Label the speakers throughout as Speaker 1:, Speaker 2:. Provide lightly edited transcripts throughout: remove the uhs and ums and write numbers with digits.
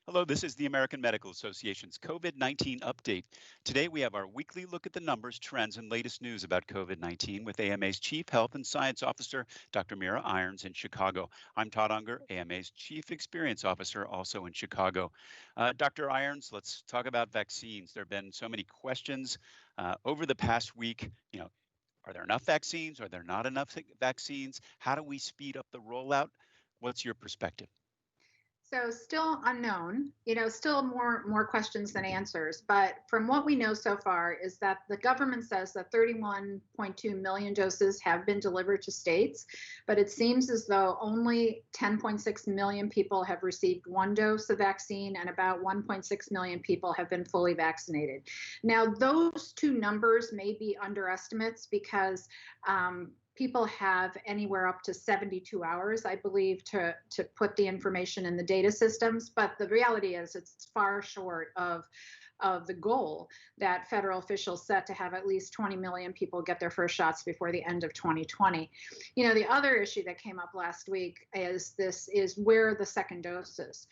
Speaker 1: Hello, this is the American Medical Association's COVID-19 update. Today we have our weekly look at the numbers, trends, and latest news about COVID-19 with AMA's Chief Health and Science Officer, Dr. Mira Irons in Chicago. I'm Todd Unger, AMA's Chief Experience Officer, also in Chicago. Dr. Irons, let's talk about vaccines. There have been so many questions over the past week. Are there enough vaccines? Are there not enough vaccines? How do we speed up the rollout? What's your perspective?
Speaker 2: So still unknown, still more questions than answers. But from what we know so far is that the government says that 31.2 million doses have been delivered to states, but it seems as though only 10.6 million people have received one dose of vaccine and about 1.6 million people have been fully vaccinated. Now, those two numbers may be underestimates because people have anywhere up to 72 hours, I believe, to put the information in the data systems. But the reality is it's far short of the goal that federal officials set to have at least 20 million people get their first shots before the end of 2020. The other issue that came up last week is where are the second doses?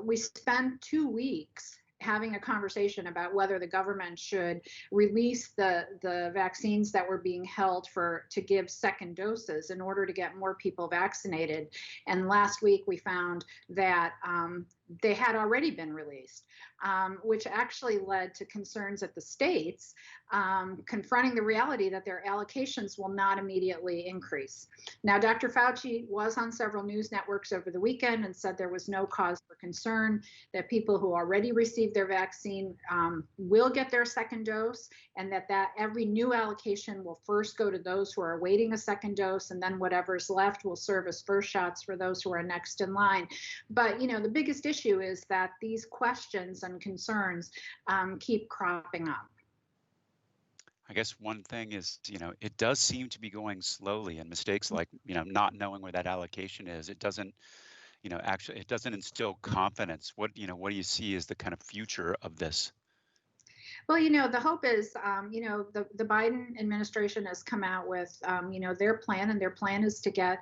Speaker 2: We spent 2 weeks having a conversation about whether the government should release the vaccines that were being held to give second doses in order to get more people vaccinated. And last week we found that they had already been released, which actually led to concerns at the states confronting the reality that their allocations will not immediately increase. Now, Dr. Fauci was on several news networks over the weekend and said there was no cause for concern, that people who already received their vaccine will get their second dose, and that every new allocation will first go to those who are awaiting a second dose, and then whatever's left will serve as first shots for those who are next in line. But, the biggest issue is that these questions and concerns keep cropping up.
Speaker 1: I guess one thing is, it does seem to be going slowly, and mistakes like, not knowing where that allocation is, it doesn't, actually, it doesn't instill confidence. What do you see as the kind of future of this?
Speaker 2: Well, the hope is, the Biden administration has come out with, their plan, and their plan is to get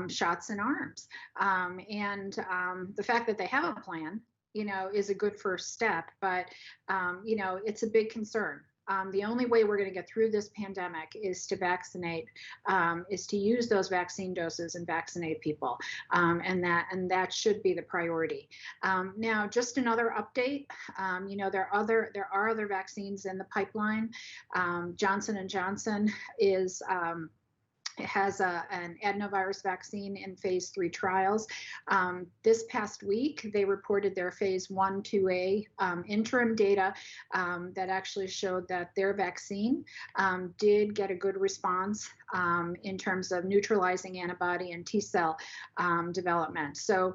Speaker 2: shots in arms. And the fact that they have a plan, is a good first step, but, it's a big concern. The only way we're going to get through this pandemic is to vaccinate, is to use those vaccine doses and vaccinate people, and that should be the priority. Now, just another update. There are other vaccines in the pipeline. Johnson & Johnson has an adenovirus vaccine in phase 3 trials. This past week, they reported their phase 1/2A interim data that actually showed that their vaccine did get a good response in terms of neutralizing antibody and T cell development. So,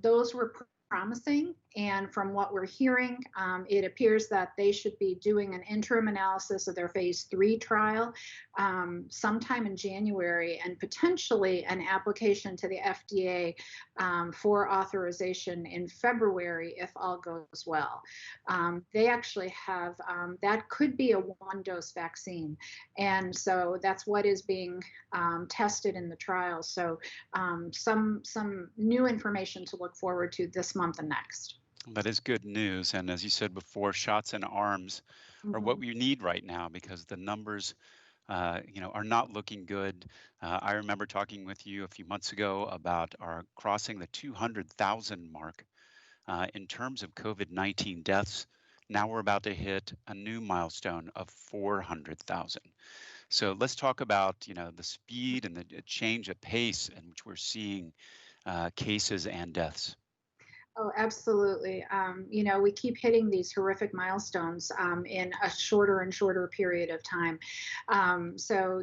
Speaker 2: those were promising. And from what we're hearing, it appears that they should be doing an interim analysis of their phase 3 trial sometime in January, and potentially an application to the FDA for authorization in February if all goes well. They actually have, that could be a 1-dose vaccine. And so that's what is being tested in the trial. So some new information to look forward to this month and next.
Speaker 1: That is good news. And as you said before, shots in arms are what we need right now, because the numbers, are not looking good. I remember talking with you a few months ago about our crossing the 200,000 mark in terms of COVID-19 deaths. Now we're about to hit a new milestone of 400,000. So let's talk about, the speed and the change of pace in which we're seeing cases and deaths.
Speaker 2: Oh, absolutely. We keep hitting these horrific milestones in a shorter and shorter period of time. So,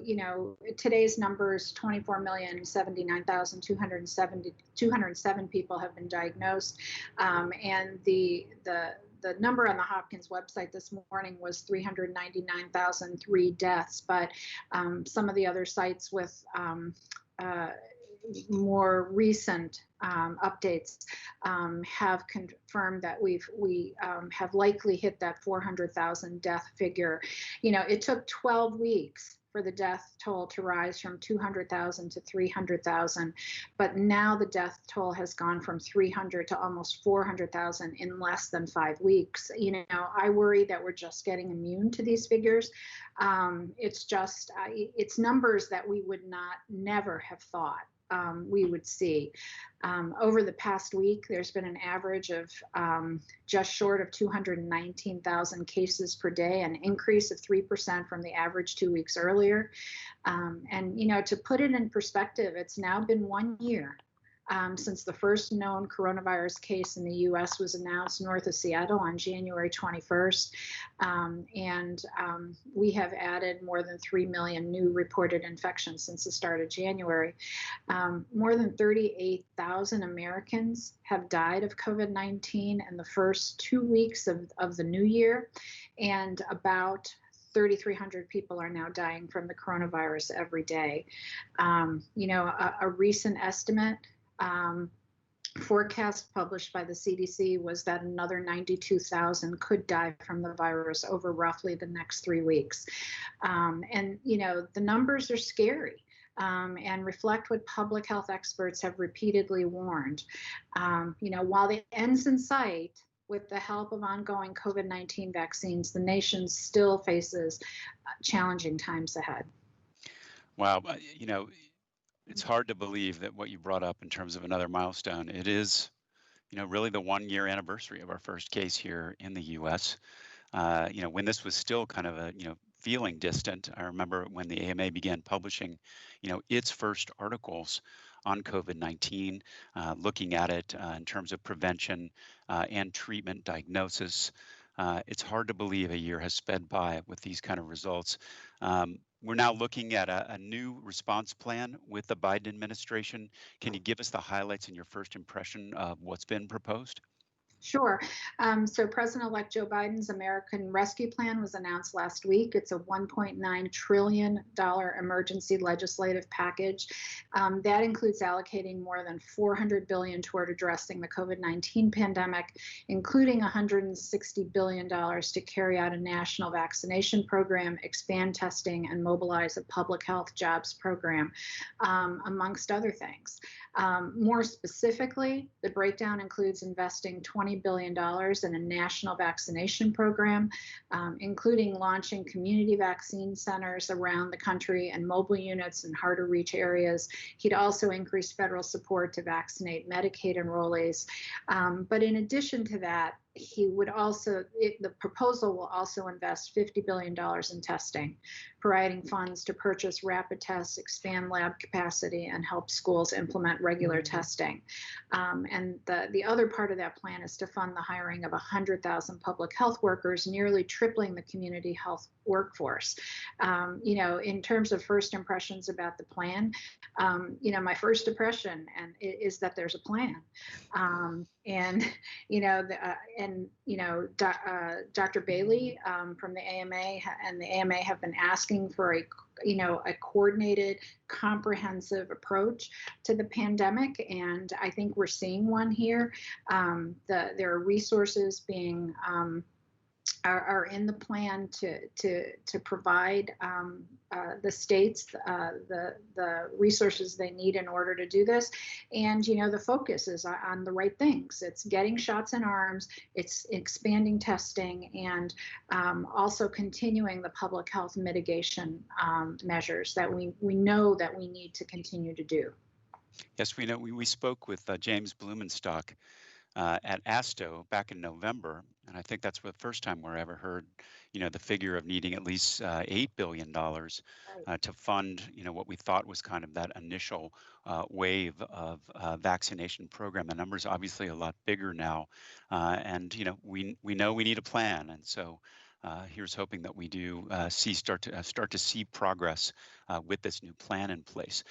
Speaker 2: today's numbers, 24,079,207 people have been diagnosed. And the number on the Hopkins website this morning was 399,003 deaths. But some of the other sites with more recent updates have confirmed that we have likely hit that 400,000 death figure. It took 12 weeks for the death toll to rise from 200,000 to 300,000, but now the death toll has gone from 300 to almost 400,000 in less than 5 weeks. I worry that we're just getting immune to these figures. It's numbers that we would never have thought we would see. Over the past week, there's been an average of just short of 219,000 cases per day, an increase of 3% from the average 2 weeks earlier. And to put it in perspective, it's now been 1 year since the first known coronavirus case in the US was announced north of Seattle on January 21st. And we have added more than 3 million new reported infections since the start of January. More than 38,000 Americans have died of COVID-19 in the first 2 weeks of the new year, and about 3,300 people are now dying from the coronavirus every day. A recent estimate forecast published by the CDC was that another 92,000 could die from the virus over roughly the next 3 weeks. The numbers are scary. And reflect what public health experts have repeatedly warned. While the end's in sight, with the help of ongoing COVID-19 vaccines, the nation still faces challenging times ahead.
Speaker 1: Wow. It's hard to believe that what you brought up in terms of another milestone, it is, really the 1 year anniversary of our first case here in the US. When this was still kind of feeling distant. I remember when the AMA began publishing, its first articles on COVID-19, looking at it in terms of prevention and treatment diagnosis. It's hard to believe a year has sped by with these kind of results. We're now looking at a new response plan with the Biden administration. Can you give us the highlights and your first impression of what's been proposed?
Speaker 2: Sure. So President-elect Joe Biden's American Rescue Plan was announced last week. It's a $1.9 trillion emergency legislative package. That includes allocating more than $400 billion toward addressing the COVID-19 pandemic, including $160 billion to carry out a national vaccination program, expand testing, and mobilize a public health jobs program, amongst other things. More specifically, the breakdown includes investing $20 billion in a national vaccination program, including launching community vaccine centers around the country and mobile units in hard to reach areas. He'd also increase federal support to vaccinate Medicaid enrollees. But in addition to that, the proposal will also invest $50 billion in testing, providing funds to purchase rapid tests, expand lab capacity, and help schools implement regular testing. And the other part of that plan is to fund the hiring of 100,000 public health workers, nearly tripling the community health workforce. In terms of first impressions about the plan, my first impression is that there's a plan. Dr. Bailey from the AMA and the AMA have been asking for a coordinated, comprehensive approach to the pandemic, and I think we're seeing one here. There are resources being are in the plan to provide the states the resources they need in order to do this. And the focus is on the right things. It's getting shots in arms, it's expanding testing, and also continuing the public health mitigation measures that we know that we need to continue to do.
Speaker 1: Yes, we know. We spoke with James Blumenstock at ASTO back in November, and I think that's the first time we're ever heard, the figure of needing at least $8 billion to fund, what we thought was kind of that initial wave of vaccination program. The number's obviously a lot bigger now, and we know we need a plan, and so. Here's hoping that we do start to see progress with this new plan in place.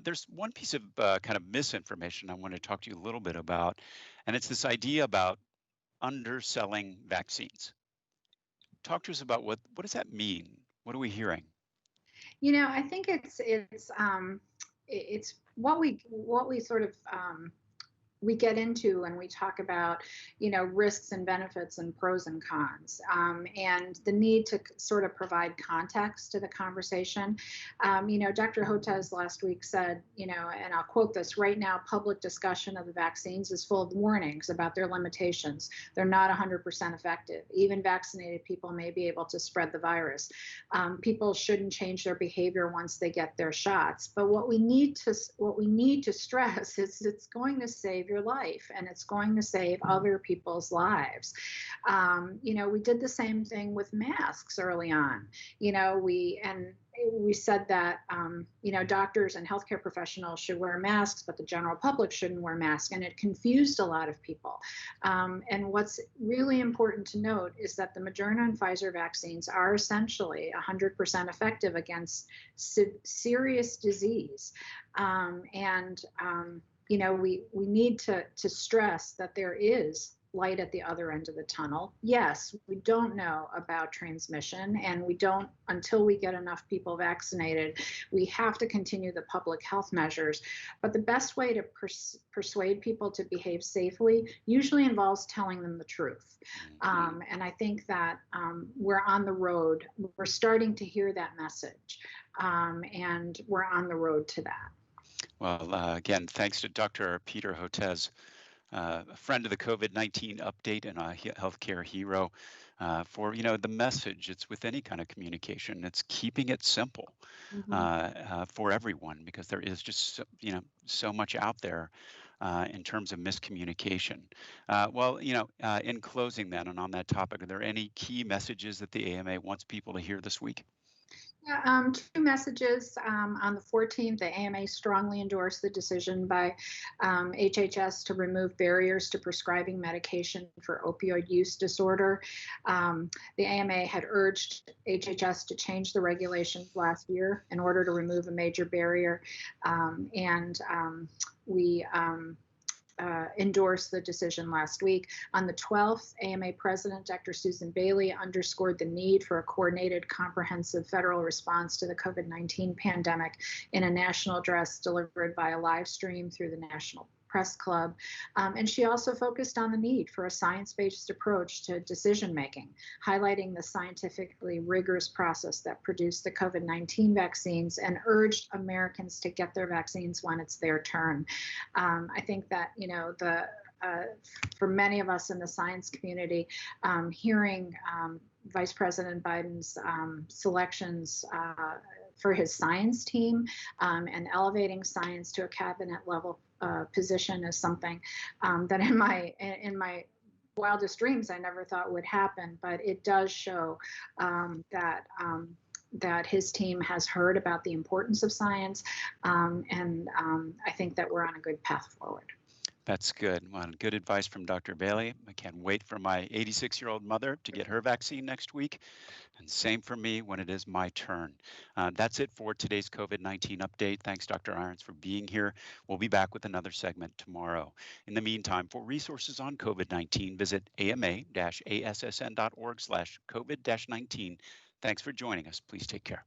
Speaker 1: There's one piece of kind of misinformation I want to talk to you a little bit about, and it's this idea about underselling vaccines. Talk to us about what does that mean? What are we hearing?
Speaker 2: I think it's what we sort of we get into and we talk about, risks and benefits and pros and cons, and the need to sort of provide context to the conversation. Dr. Hotez last week said, and I'll quote this: right now, public discussion of the vaccines is full of warnings about their limitations. They're not 100% effective. Even vaccinated people may be able to spread the virus. People shouldn't change their behavior once they get their shots. But what we need to stress is it's going to save your life, and it's going to save other people's lives. We did the same thing with masks early on. We said that doctors and healthcare professionals should wear masks, but the general public shouldn't wear masks, and it confused a lot of people. And what's really important to note is that the Moderna and Pfizer vaccines are essentially 100% effective against serious disease. We need to stress that there is light at the other end of the tunnel. Yes, we don't know about transmission, and we don't until we get enough people vaccinated. We have to continue the public health measures, but the best way to persuade people to behave safely usually involves telling them the truth. And I think that we're on the road. We're starting to hear that message, and we're on the road to that.
Speaker 1: Well, again, thanks to Dr. Peter Hotez, a friend of the COVID-19 update and a healthcare hero, for the message. It's with any kind of communication. It's keeping it simple for everyone, because there is just so much out there in terms of miscommunication. In closing then, and on that topic, are there any key messages that the AMA wants people to hear this week?
Speaker 2: Yeah, two messages. On the 14th, the AMA strongly endorsed the decision by HHS to remove barriers to prescribing medication for opioid use disorder. The AMA had urged HHS to change the regulations last year in order to remove a major barrier, and we endorsed the decision last week. On the 12th, AMA President Dr. Susan Bailey underscored the need for a coordinated, comprehensive federal response to the COVID-19 pandemic in a national address delivered via live stream through the National Press Club. And she also focused on the need for a science-based approach to decision-making, highlighting the scientifically rigorous process that produced the COVID-19 vaccines, and urged Americans to get their vaccines when it's their turn. I think that, for many of us in the science community, hearing Vice President Biden's selections for his science team and elevating science to a cabinet level position is something that in my wildest dreams I never thought would happen. But it does show that his team has heard about the importance of science, and I think that we're on a good path forward.
Speaker 1: That's good. Well, good advice from Dr. Bailey. I can't wait for my 86-year-old mother to get her vaccine next week. And same for me when it is my turn. That's it for today's COVID-19 update. Thanks, Dr. Irons, for being here. We'll be back with another segment tomorrow. In the meantime, for resources on COVID-19, visit ama-assn.org/COVID-19. Thanks for joining us. Please take care.